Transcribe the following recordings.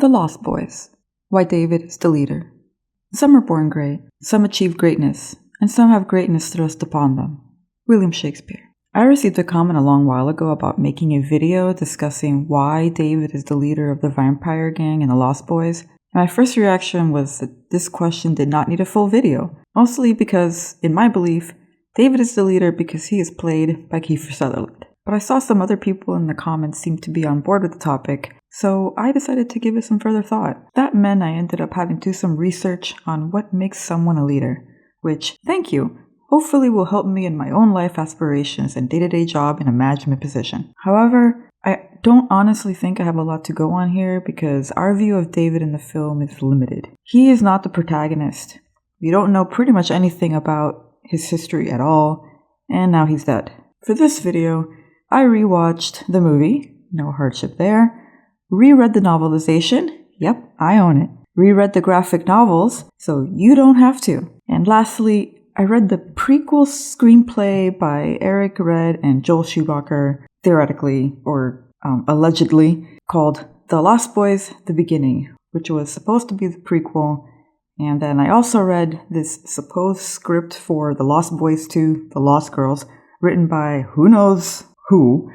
The Lost Boys. Why David is the leader. Some are born great, some achieve greatness, and some have greatness thrust upon them. William Shakespeare. I received a comment a long while ago about making a video discussing why David is the leader of the vampire gang and the Lost Boys. My first reaction was that this question did not need a full video, mostly because, in my belief, David is the leader because he is played by Kiefer Sutherland. But I saw some other people in the comments seem to be on board with the topic, so I decided to give it some further thought. That meant I ended up having to do some research on what makes someone a leader, which, thank you, hopefully will help me in my own life aspirations and day-to-day job in a management position. However, I don't honestly think I have a lot to go on here because our view of David in the film is limited. He is not the protagonist. We don't know pretty much anything about his history at all, and now he's dead. For this video, I rewatched the movie, no hardship there, reread the novelization, yep, I own it, reread the graphic novels, so you don't have to, and lastly, I read the prequel screenplay by Eric Red and Joel Schumacher, theoretically, or allegedly, called The Lost Boys, The Beginning, which was supposed to be the prequel. And then I also read this supposed script for The Lost Boys 2, The Lost Girls, written by who knows who,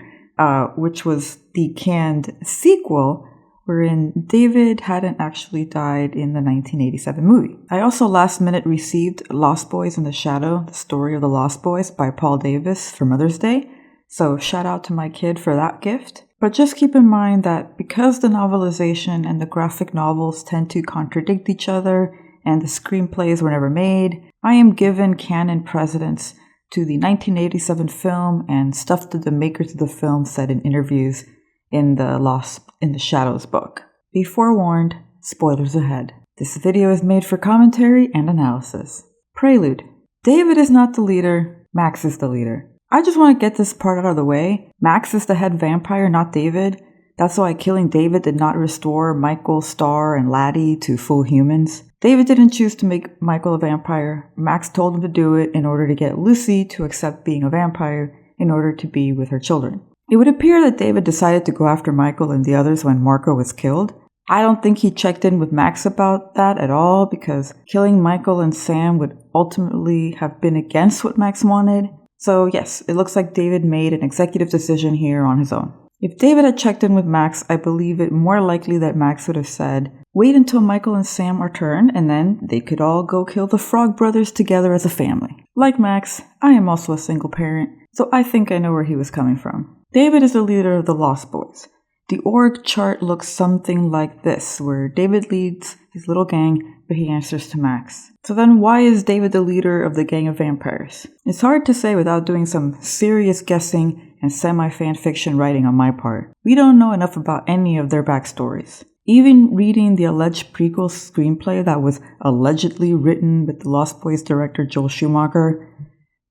which was the canned sequel wherein David hadn't actually died in the 1987 movie. I also last minute received Lost Boys in the Shadow, the story of the Lost Boys by Paul Davis for Mother's Day, so shout out to my kid for that gift. But just keep in mind that because the novelization and the graphic novels tend to contradict each other and the screenplays were never made, I am given canon precedence to the 1987 film and stuff that the makers of the film said in interviews in the Shadows book. Be forewarned, spoilers ahead. This video is made for commentary and analysis. Prelude. David is not the leader, Max is the leader. I just want to get this part out of the way. Max is the head vampire, not David. That's why killing David did not restore Michael, Star, and Laddie to full humans. David didn't choose to make Michael a vampire. Max told him to do it in order to get Lucy to accept being a vampire in order to be with her children. It would appear that David decided to go after Michael and the others when Marco was killed. I don't think he checked in with Max about that at all because killing Michael and Sam would ultimately have been against what Max wanted. So yes, it looks like David made an executive decision here on his own. If David had checked in with Max, I believe it more likely that Max would have said, wait until Michael and Sam return and then they could all go kill the Frog Brothers together as a family. Like Max, I am also a single parent, so I think I know where he was coming from. David is the leader of the Lost Boys. The org chart looks something like this, where David leads his little gang, but he answers to Max. So then why is David the leader of the gang of vampires? It's hard to say without doing some serious guessing and semi-fanfiction writing on my part. We don't know enough about any of their backstories. Even reading the alleged prequel screenplay that was allegedly written with the Lost Boys director Joel Schumacher,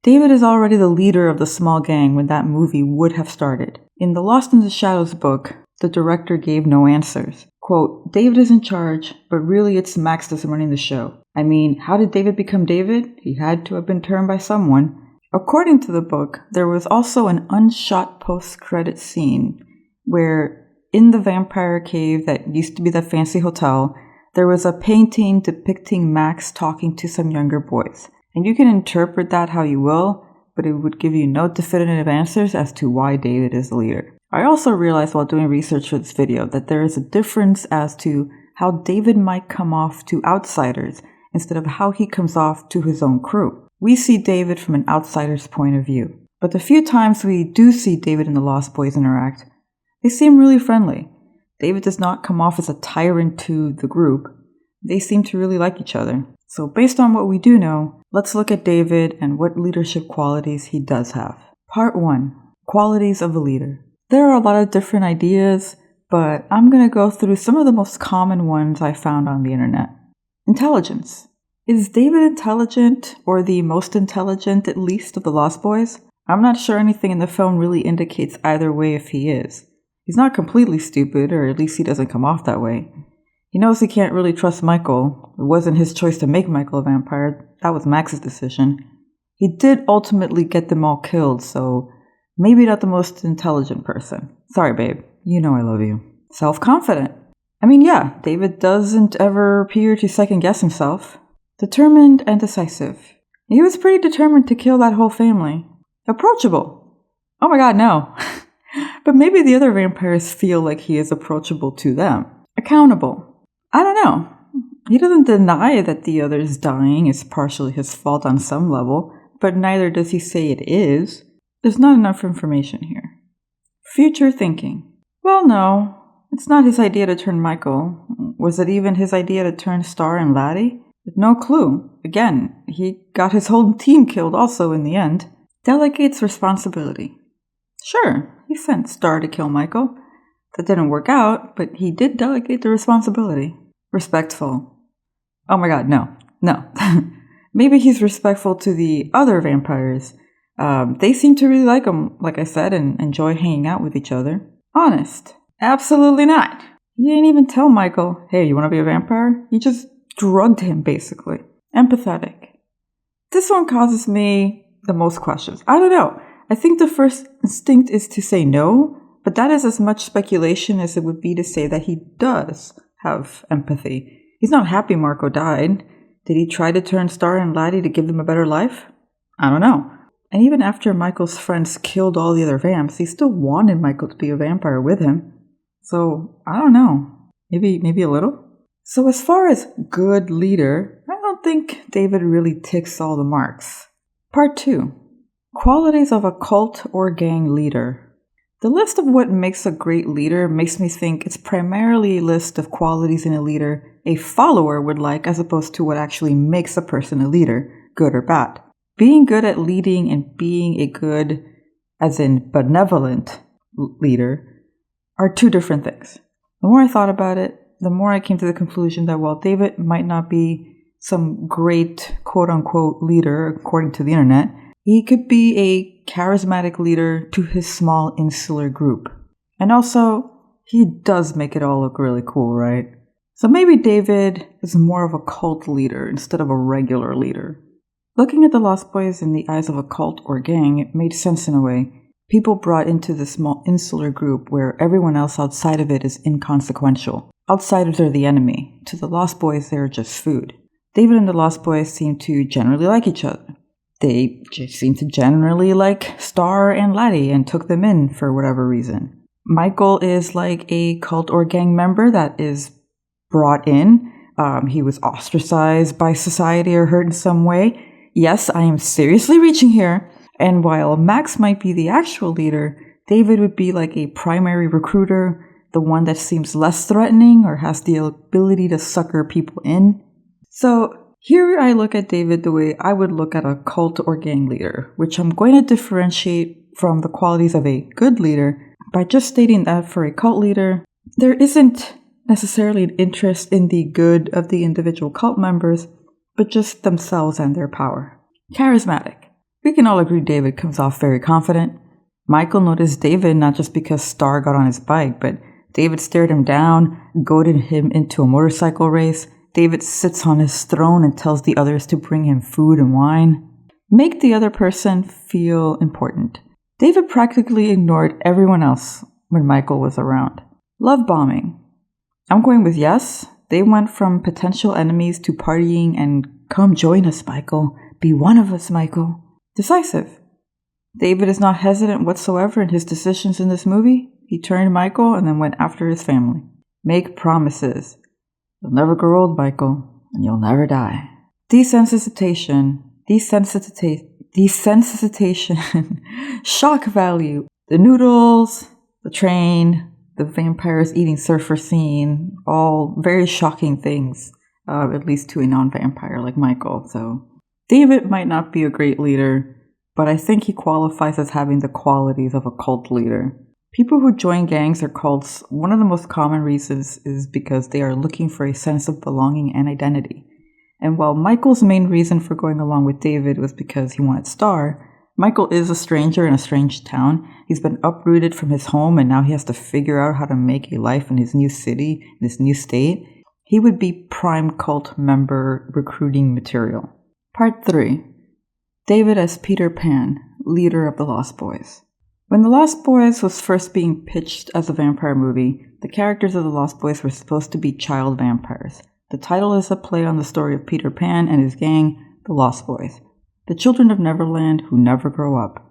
David is already the leader of the small gang when that movie would have started. In the Lost in the Shadows book, the director gave no answers. Quote, David is in charge, but really it's Max that's running the show. I mean, how did David become David? He had to have been turned by someone. According to the book, there was also an unshot post-credit scene where in the vampire cave that used to be the fancy hotel, there was a painting depicting Max talking to some younger boys. And you can interpret that how you will, but it would give you no definitive answers as to why David is the leader. I also realized while doing research for this video that there is a difference as to how David might come off to outsiders instead of how he comes off to his own crew. We see David from an outsider's point of view. But the few times we do see David and the Lost Boys interact, they seem really friendly. David does not come off as a tyrant to the group. They seem to really like each other. So based on what we do know, let's look at David and what leadership qualities he does have. Part 1. Qualities of a leader. There are a lot of different ideas, but I'm going to go through some of the most common ones I found on the internet. Intelligence. Is David intelligent, or the most intelligent at least of the Lost Boys? I'm not sure anything in the film really indicates either way if he is. He's not completely stupid, or at least he doesn't come off that way. He knows he can't really trust Michael. It wasn't his choice to make Michael a vampire. That was Max's decision. He did ultimately get them all killed, so maybe not the most intelligent person. Sorry, babe. You know I love you. Self-confident. I mean, yeah, David doesn't ever appear to second guess himself. Determined and decisive. He was pretty determined to kill that whole family. Approachable. Oh my god, no. But maybe the other vampires feel like he is approachable to them. Accountable. I don't know. He doesn't deny that the others dying is partially his fault on some level, but neither does he say it is. There's not enough information here. Future thinking. Well, no. It's not his idea to turn Michael. Was it even his idea to turn Star and Laddie? No clue. Again, he got his whole team killed also in the end. Delegates responsibility. Sure, he sent Star to kill Michael. That didn't work out, but he did delegate the responsibility. Respectful. Oh my god, no. Maybe he's respectful to the other vampires. They seem to really like him, like I said, and enjoy hanging out with each other. Honest. Absolutely not. He didn't even tell Michael, hey, you want to be a vampire? He just drugged him, basically. Empathetic. This one causes me the most questions. I don't know. I think the first instinct is to say no, but that is as much speculation as it would be to say that he does have empathy. He's not happy Marco died. Did he try to turn Star and Laddie to give them a better life? I don't know. And even after Michael's friends killed all the other vamps, he still wanted Michael to be a vampire with him. So, I don't know. Maybe a little? So as far as good leader, I don't think David really ticks all the marks. Part 2. Qualities of a cult or gang leader. The list of what makes a great leader makes me think it's primarily a list of qualities in a leader a follower would like as opposed to what actually makes a person a leader, good or bad. Being good at leading and being a good, as in benevolent, leader are two different things. The more I thought about it, the more I came to the conclusion that while David might not be some great quote-unquote leader according to the internet, he could be a charismatic leader to his small insular group. And also, he does make it all look really cool, right? So maybe David is more of a cult leader instead of a regular leader. Looking at the Lost Boys in the eyes of a cult or gang, it made sense in a way. People brought into the small insular group where everyone else outside of it is inconsequential. Outsiders are the enemy. To the Lost Boys, they're just food. David and the Lost Boys seem to generally like each other. They just seem to generally like Star and Laddie and took them in for whatever reason. Michael is like a cult or gang member that is brought in. He was ostracized by society or hurt in some way. Yes, I am seriously reaching here. And while Max might be the actual leader, David would be like a primary recruiter, the one that seems less threatening or has the ability to sucker people in. So here I look at David the way I would look at a cult or gang leader, which I'm going to differentiate from the qualities of a good leader by just stating that for a cult leader, there isn't necessarily an interest in the good of the individual cult members, but just themselves and their power. Charismatic. We can all agree David comes off very confident. Michael noticed David not just because Star got on his bike, but David stared him down, goaded him into a motorcycle race. David sits on his throne and tells the others to bring him food and wine. Make the other person feel important. David practically ignored everyone else when Michael was around. Love bombing. I'm going with yes. They went from potential enemies to partying and come join us, Michael. Be one of us, Michael. Decisive. David is not hesitant whatsoever in his decisions in this movie. He turned Michael and then went after his family. Make promises. You'll never grow old, Michael, and you'll never die. Desensitization. Shock value. The noodles, the train, the vampires eating surfer scene, all very shocking things, at least to a non-vampire like Michael. So David might not be a great leader, but I think he qualifies as having the qualities of a cult leader. People who join gangs or cults, one of the most common reasons is because they are looking for a sense of belonging and identity. And while Michael's main reason for going along with David was because he wanted Star, Michael is a stranger in a strange town. He's been uprooted from his home and now he has to figure out how to make a life in his new city, in this new state. He would be prime cult member recruiting material. Part 3. David as Peter Pan, leader of the Lost Boys. When The Lost Boys was first being pitched as a vampire movie, The characters of the Lost Boys were supposed to be child vampires. The title is a play on the story of Peter Pan and his gang, the Lost Boys, the children of Neverland who never grow up.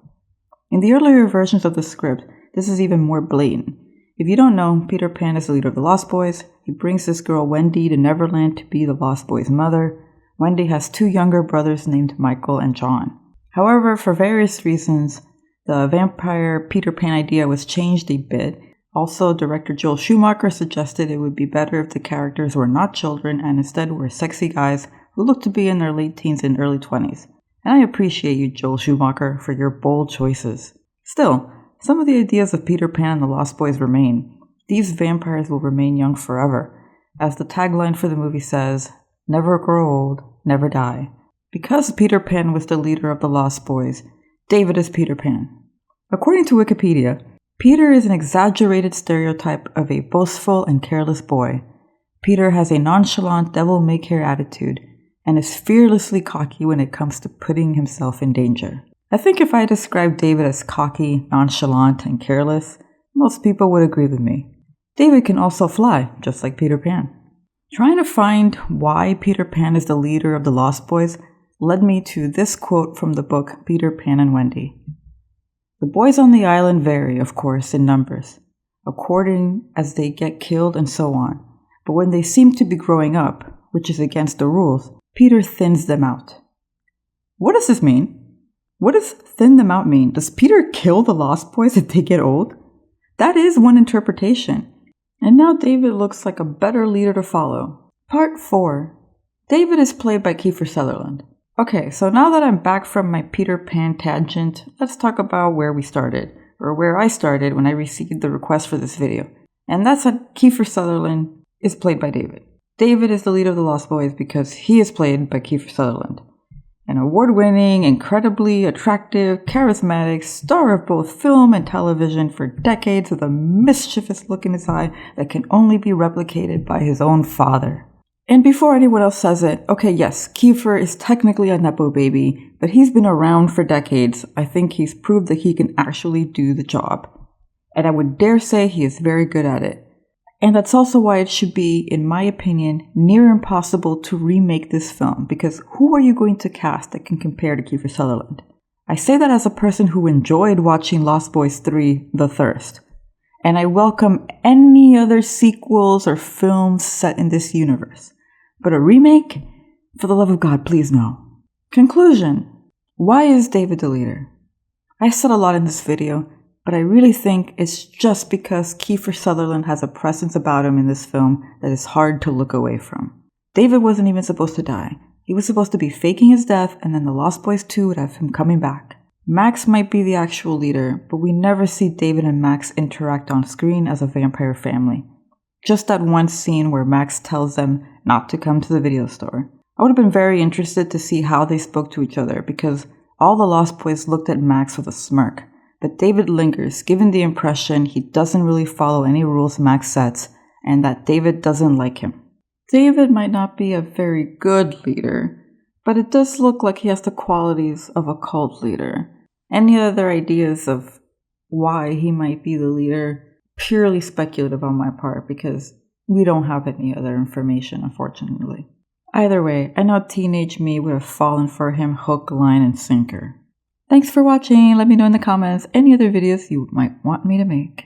In the earlier versions of the script, this is even more blatant. If you don't know, Peter Pan is the leader of the Lost Boys. He brings this girl Wendy to Neverland to be the Lost Boys' mother. Wendy has 2 younger brothers named Michael and John. However, for various reasons, the vampire Peter Pan idea was changed a bit. Also, director Joel Schumacher suggested it would be better if the characters were not children and instead were sexy guys who looked to be in their late teens and early 20s. And I appreciate you, Joel Schumacher, for your bold choices. Still, some of the ideas of Peter Pan and the Lost Boys remain. These vampires will remain young forever. As the tagline for the movie says, never grow old, never die. Because Peter Pan was the leader of the Lost Boys, David is Peter Pan. According to Wikipedia, Peter is an exaggerated stereotype of a boastful and careless boy. Peter has a nonchalant, devil-may-care attitude and is fearlessly cocky when it comes to putting himself in danger. I think if I described David as cocky, nonchalant, and careless, most people would agree with me. David can also fly, just like Peter Pan. Trying to find why Peter Pan is the leader of the Lost Boys led me to this quote from the book Peter Pan and Wendy. The boys on the island vary, of course, in numbers, according as they get killed and so on. But when they seem to be growing up, which is against the rules, Peter thins them out. What does this mean? What does thin them out mean? Does Peter kill the Lost Boys if they get old? That is one interpretation. And now David looks like a better leader to follow. Part 4. David is played by Kiefer Sutherland. Okay, so now that I'm back from my Peter Pan tangent, let's talk about where we started, or where I started when I received the request for this video. And that's that Kiefer Sutherland is played by David. David is the leader of the Lost Boys because he is played by Kiefer Sutherland. An award-winning, incredibly attractive, charismatic star of both film and television for decades with a mischievous look in his eye that can only be replicated by his own father. And before anyone else says it, okay, yes, Kiefer is technically a Nepo baby, but he's been around for decades. I think he's proved that he can actually do the job. And I would dare say he is very good at it. And that's also why it should be, in my opinion, near impossible to remake this film, because who are you going to cast that can compare to Kiefer Sutherland? I say that as a person who enjoyed watching Lost Boys 3: The Thirst. And I welcome any other sequels or films set in this universe. But a remake? For the love of God, please no. Conclusion. Why is David the leader? I said a lot in this video, but I really think it's just because Kiefer Sutherland has a presence about him in this film that is hard to look away from. David wasn't even supposed to die. He was supposed to be faking his death, and then the Lost Boys 2 would have him coming back. Max might be the actual leader, but we never see David and Max interact on screen as a vampire family. Just that one scene where Max tells them not to come to the video store. I would have been very interested to see how they spoke to each other, because all the Lost Boys looked at Max with a smirk. But David lingers, given the impression he doesn't really follow any rules Max sets, and that David doesn't like him. David might not be a very good leader, but it does look like he has the qualities of a cult leader. Any other ideas of why he might be the leader? Purely speculative on my part, because we don't have any other information, unfortunately. Either way, I know teenage me would have fallen for him hook, line, and sinker. Thanks for watching. Let me know in the comments any other videos you might want me to make.